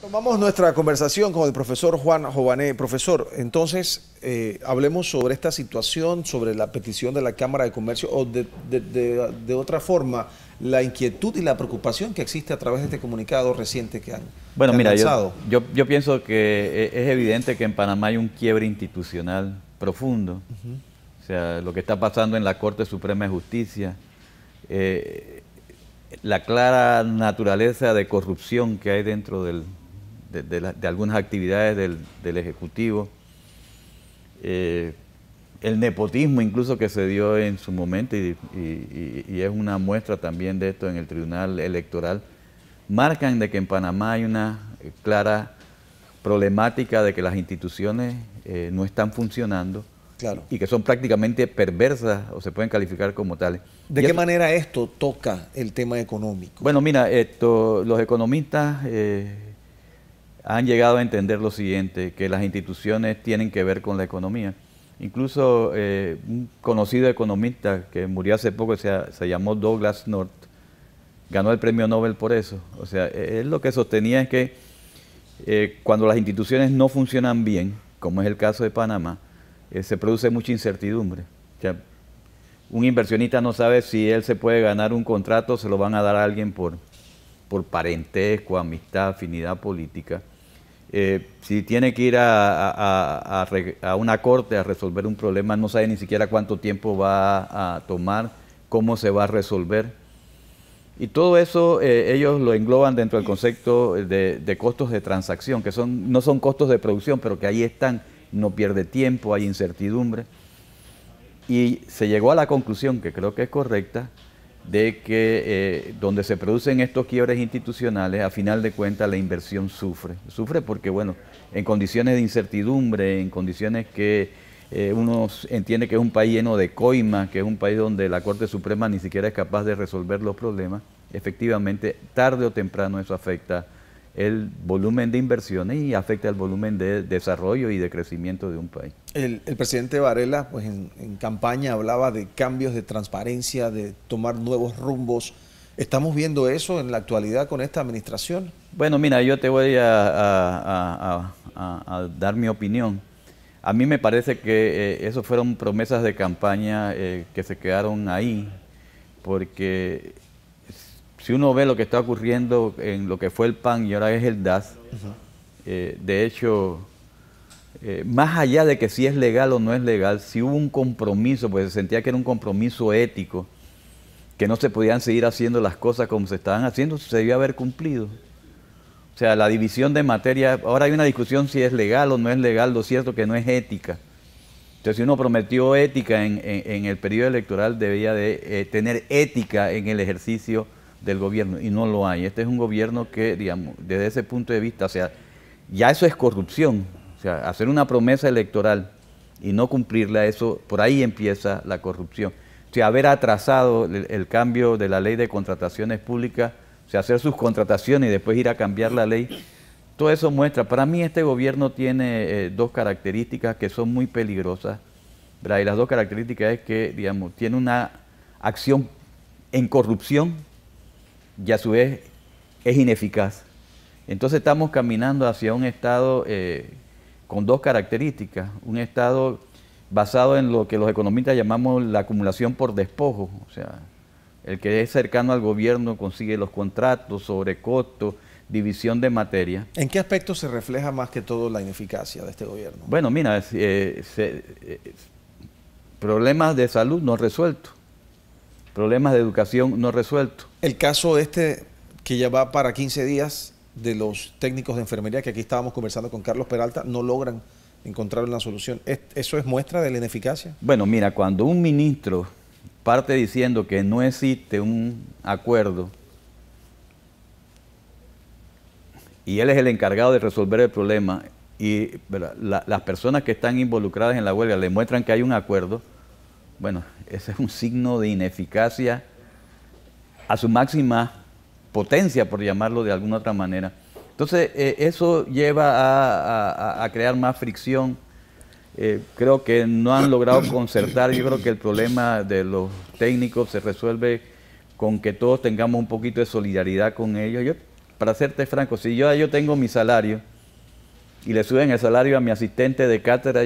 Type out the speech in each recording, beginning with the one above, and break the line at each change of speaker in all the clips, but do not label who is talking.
Tomamos nuestra conversación con el profesor Juan Jované. Profesor, entonces hablemos sobre esta situación, sobre la petición de la Cámara de Comercio o de otra forma, la inquietud y la preocupación que existe a través de este comunicado reciente que han,
Bueno,
que han
mira,
lanzado.
yo pienso que es evidente que en Panamá hay un quiebre institucional profundo. O sea, lo que está pasando en la Corte Suprema de Justicia, la clara naturaleza de corrupción que hay dentro de algunas actividades del Ejecutivo, el nepotismo incluso que se dio en su momento y es una muestra también de esto en el Tribunal Electoral, marcan de que en Panamá hay una clara problemática de que las instituciones no están funcionando.
Claro.
Y que son prácticamente perversas o se pueden calificar como tales.
¿De qué manera esto toca el tema económico?
Bueno, mira, los economistas han llegado a entender lo siguiente, que las instituciones tienen que ver con la economía. Incluso un conocido economista que murió hace poco, se llamó Douglas North, ganó el premio Nobel por eso. O sea, él lo que sostenía es que cuando las instituciones no funcionan bien, como es el caso de Panamá, se produce mucha incertidumbre. O sea, un inversionista no sabe si él se puede ganar un contrato, se lo van a dar a alguien por parentesco, amistad, afinidad política. Si tiene que ir a una corte a resolver un problema, no sabe ni siquiera cuánto tiempo va a tomar, cómo se va a resolver. Y todo eso ellos lo engloban dentro del concepto de costos de transacción, que no son costos de producción, pero que ahí están. No pierde tiempo, hay incertidumbre. Y se llegó a la conclusión, que creo que es correcta, de que donde se producen estos quiebres institucionales, a final de cuentas la inversión sufre. Sufre porque, bueno, en condiciones de incertidumbre, en condiciones que uno entiende que es un país lleno de coimas, que es un país donde la Corte Suprema ni siquiera es capaz de resolver los problemas, efectivamente, tarde o temprano eso afecta el volumen de inversiones y afecta el volumen de desarrollo y de crecimiento de un país.
El presidente Varela, pues en campaña hablaba de cambios de transparencia, de tomar nuevos rumbos. ¿Estamos viendo eso en la actualidad con esta administración?
Bueno, mira, yo te voy a dar mi opinión. A mí me parece que eso fueron promesas de campaña que se quedaron ahí, porque si uno ve lo que está ocurriendo en lo que fue el PAN y ahora es el DAS, de hecho, más allá de que si es legal o no es legal, si hubo un compromiso, pues se sentía que era un compromiso ético, que no se podían seguir haciendo las cosas como se estaban haciendo, se debió haber cumplido. O sea, la división de materia, ahora hay una discusión si es legal o no es legal, lo cierto que no es ética. Entonces, si uno prometió ética en el periodo electoral, debía de tener ética en el ejercicio del gobierno, y no lo hay. Este es un gobierno que, digamos, desde ese punto de vista, o sea, ya eso es corrupción. O sea, hacer una promesa electoral y no cumplirla, eso, por ahí empieza la corrupción. O sea, haber atrasado el cambio de la ley de contrataciones públicas, o sea, hacer sus contrataciones y después ir a cambiar la ley, todo eso muestra. Para mí este gobierno tiene dos características que son muy peligrosas, ¿verdad? Y las dos características es que, digamos, tiene una acción en corrupción y a su vez es ineficaz. Entonces estamos caminando hacia un Estado con dos características. Un Estado basado en lo que los economistas llamamos la acumulación por despojo. O sea, el que es cercano al gobierno consigue los contratos, sobrecostos, división de materia.
¿En qué aspecto se refleja más que todo la ineficacia de este gobierno?
Bueno, mira, problemas de salud no resueltos, problemas de educación no resueltos.
El caso este que ya va para 15 días de los técnicos de enfermería, que aquí estábamos conversando con Carlos Peralta, no logran encontrar una solución. ¿Eso es muestra de la ineficacia?
Bueno, mira, cuando un ministro parte diciendo que no existe un acuerdo y él es el encargado de resolver el problema y las personas que están involucradas en la huelga le muestran que hay un acuerdo, bueno, ese es un signo de ineficacia a su máxima potencia, por llamarlo de alguna otra manera. Entonces, eso lleva a crear más fricción. Creo que no han logrado concertar. Yo creo que el problema de los técnicos se resuelve con que todos tengamos un poquito de solidaridad con ellos. para serte franco, si yo tengo mi salario y le suben el salario a mi asistente de cátedra,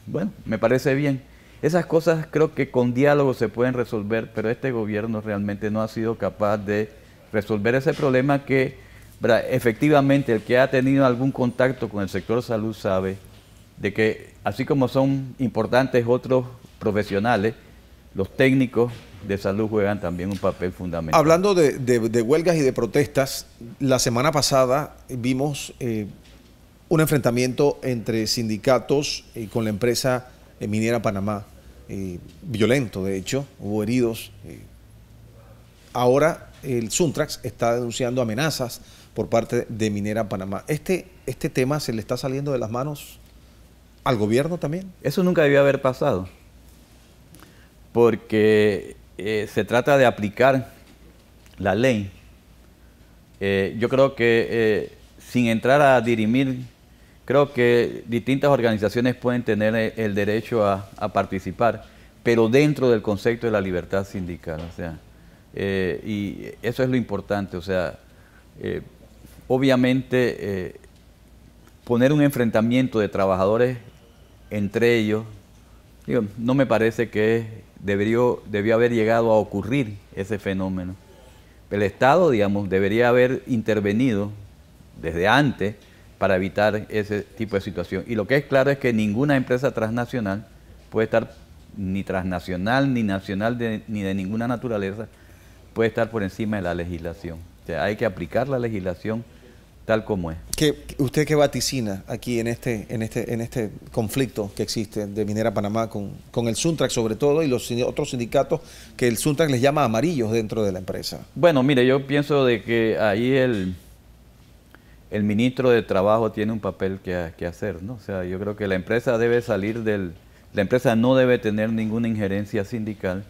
bueno, me parece bien. Esas cosas creo que con diálogo se pueden resolver, pero este gobierno realmente no ha sido capaz de resolver ese problema que, ¿verdad?, efectivamente el que ha tenido algún contacto con el sector salud sabe de que así como son importantes otros profesionales, los técnicos de salud juegan también un papel fundamental.
Hablando de huelgas y de protestas, la semana pasada vimos un enfrentamiento entre sindicatos con la empresa minera Panamá, violento de hecho, hubo heridos. Ahora el Suntrax está denunciando amenazas por parte de Minera Panamá. ¿Este tema se le está saliendo de las manos al gobierno también?
Eso nunca debió haber pasado, porque se trata de aplicar la ley. Yo creo que sin entrar a dirimir, creo que distintas organizaciones pueden tener el derecho a participar, pero dentro del concepto de la libertad sindical. O sea, y eso es lo importante. O sea, obviamente poner un enfrentamiento de trabajadores entre ellos, digo, no me parece que debió haber llegado a ocurrir ese fenómeno. El Estado, digamos, debería haber intervenido desde antes para evitar ese tipo de situación. Y lo que es claro es que ninguna empresa transnacional puede estar, ni transnacional, ni nacional, ni de ninguna naturaleza, puede estar por encima de la legislación. O sea, hay que aplicar la legislación tal como es.
¿Usted qué vaticina aquí en este conflicto que existe de Minera Panamá con el Suntrax sobre todo y los otros sindicatos que el Suntrax les llama amarillos dentro de la empresa?
Bueno, mire, yo pienso de que ahí el ministro de Trabajo tiene un papel que hacer, ¿no? O sea, yo creo que la empresa debe salir la empresa no debe tener ninguna injerencia sindical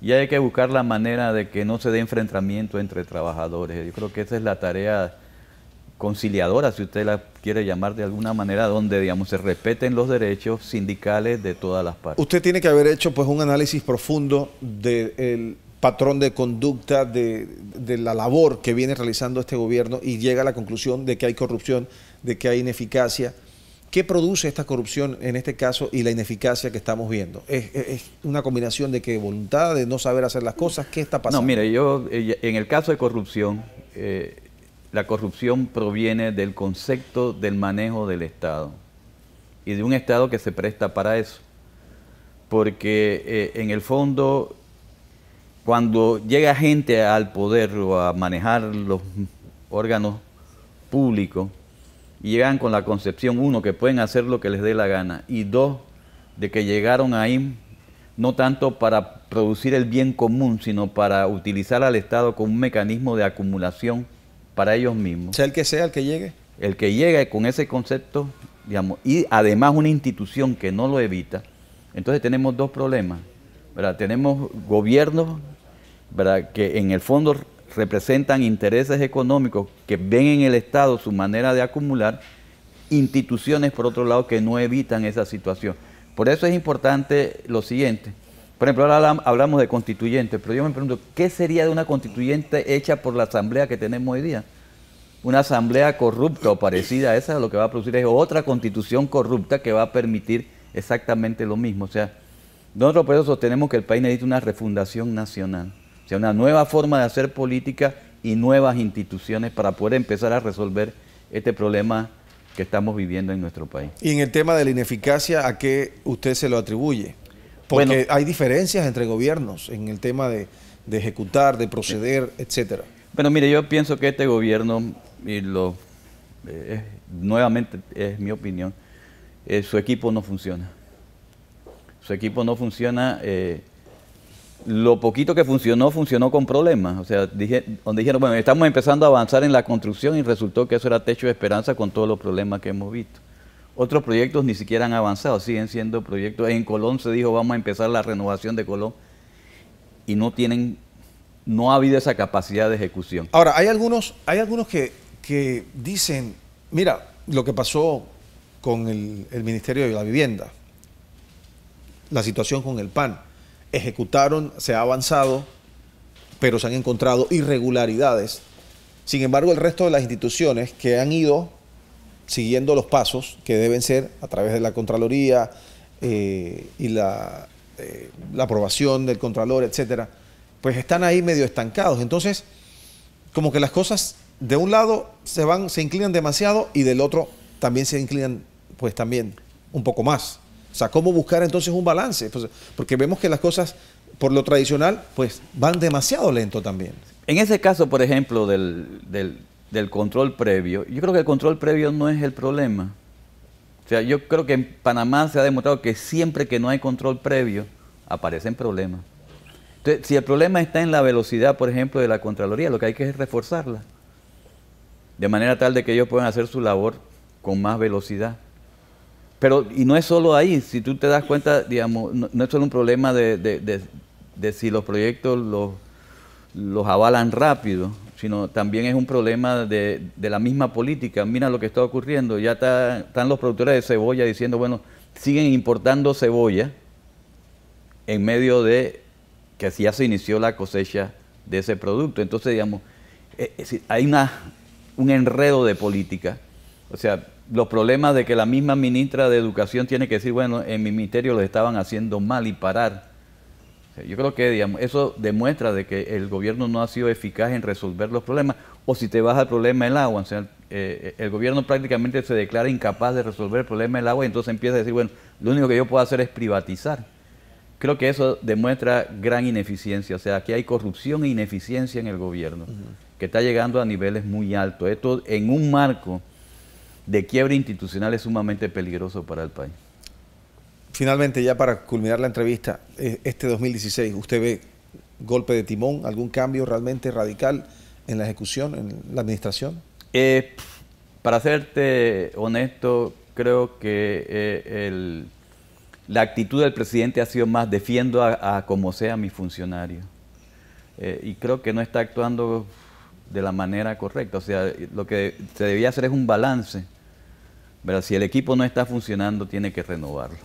y hay que buscar la manera de que no se dé enfrentamiento entre trabajadores. Yo creo que esa es la tarea conciliadora, si usted la quiere llamar de alguna manera, donde, digamos, se respeten los derechos sindicales de todas las partes.
Usted tiene que haber hecho pues un análisis profundo del patrón de conducta de la labor que viene realizando este gobierno y llega a la conclusión de que hay corrupción, de que hay ineficacia. ¿Qué produce esta corrupción en este caso y la ineficacia que estamos viendo? ¿Es una combinación de que voluntad, de no saber hacer las cosas? ¿Qué está pasando?
No, mire, en el caso de corrupción, la corrupción proviene del concepto del manejo del Estado y de un Estado que se presta para eso. Porque en el fondo, cuando llega gente al poder o a manejar los órganos públicos, y llegan con la concepción, uno, que pueden hacer lo que les dé la gana, y dos, de que llegaron ahí no tanto para producir el bien común, sino para utilizar al Estado como un mecanismo de acumulación para ellos mismos.
Sea el que llegue.
El que llegue con ese concepto, digamos, y además una institución que no lo evita, entonces tenemos dos problemas, ¿verdad? Tenemos gobiernos, ¿verdad?, que en el fondo representan intereses económicos que ven en el Estado su manera de acumular, instituciones, por otro lado, que no evitan esa situación. Por eso es importante lo siguiente. Por ejemplo, ahora hablamos de constituyentes, pero yo me pregunto, ¿qué sería de una constituyente hecha por la asamblea que tenemos hoy día? Una asamblea corrupta o parecida a esa, lo que va a producir es otra constitución corrupta que va a permitir exactamente lo mismo. O sea, nosotros por eso sostenemos que el país necesita una refundación nacional. O sea, una nueva forma de hacer política y nuevas instituciones para poder empezar a resolver este problema que estamos viviendo en nuestro país.
Y en el tema de la ineficacia, ¿a qué usted se lo atribuye? Porque bueno, hay diferencias entre gobiernos en el tema de ejecutar, de proceder, etcétera.
Bueno, mire, yo pienso que este gobierno, y nuevamente es mi opinión, su equipo no funciona. Su equipo no funciona. Lo poquito que funcionó con problemas. O sea, donde dijeron, bueno, estamos empezando a avanzar en la construcción y resultó que eso era techo de esperanza con todos los problemas que hemos visto. Otros proyectos ni siquiera han avanzado, siguen siendo proyectos. En Colón se dijo, vamos a empezar la renovación de Colón y no ha habido esa capacidad de ejecución.
Ahora, hay algunos que dicen, mira, lo que pasó con el Ministerio de la Vivienda, la situación con el PAN, ejecutaron, se ha avanzado, pero se han encontrado irregularidades Sin embargo, el resto de las instituciones que han ido siguiendo los pasos que deben ser a través de la Contraloría y la aprobación del Contralor, etcétera, pues están ahí medio estancados. Entonces, como que las cosas de un lado se inclinan demasiado y del otro también se inclinan pues también un poco más. O sea, ¿cómo buscar entonces un balance? Pues, porque vemos que las cosas por lo tradicional pues van demasiado lento también.
En ese caso, por ejemplo, del control previo, yo creo que el control previo no es el problema. O sea, yo creo que en Panamá se ha demostrado que siempre que no hay control previo, aparecen problemas. Entonces, si el problema está en la velocidad, por ejemplo, de la Contraloría, lo que hay que es reforzarla, de manera tal de que ellos puedan hacer su labor con más velocidad. Pero, y no es solo ahí, si tú te das cuenta, digamos, no es solo un problema de si los proyectos los avalan rápido, sino también es un problema de la misma política. Mira lo que está ocurriendo, ya están los productores de cebolla diciendo, bueno, siguen importando cebolla en medio de que ya se inició la cosecha de ese producto. Entonces, digamos, hay un enredo de política. O sea, los problemas de que la misma ministra de Educación tiene que decir, bueno, en mi ministerio lo estaban haciendo mal y parar. Yo creo que, digamos, eso demuestra de que el gobierno no ha sido eficaz en resolver los problemas. O si te vas al problema del agua, o sea, el gobierno prácticamente se declara incapaz de resolver el problema del agua y entonces empieza a decir, bueno, lo único que yo puedo hacer es privatizar. Creo que eso demuestra gran ineficiencia. O sea, aquí hay corrupción e ineficiencia en el gobierno, que está llegando a niveles muy altos. Esto en un marco de quiebre institucional es sumamente peligroso para el país.
Finalmente, ya para culminar la entrevista, este 2016, ¿usted ve golpe de timón, algún cambio realmente radical en la ejecución, en la administración?
Para serte honesto, creo que la actitud del presidente ha sido más defiendo a como sea mi funcionario. Y creo que no está actuando de la manera correcta. O sea, lo que se debía hacer es un balance. ¿Verdad? Si el equipo no está funcionando, tiene que renovarlo.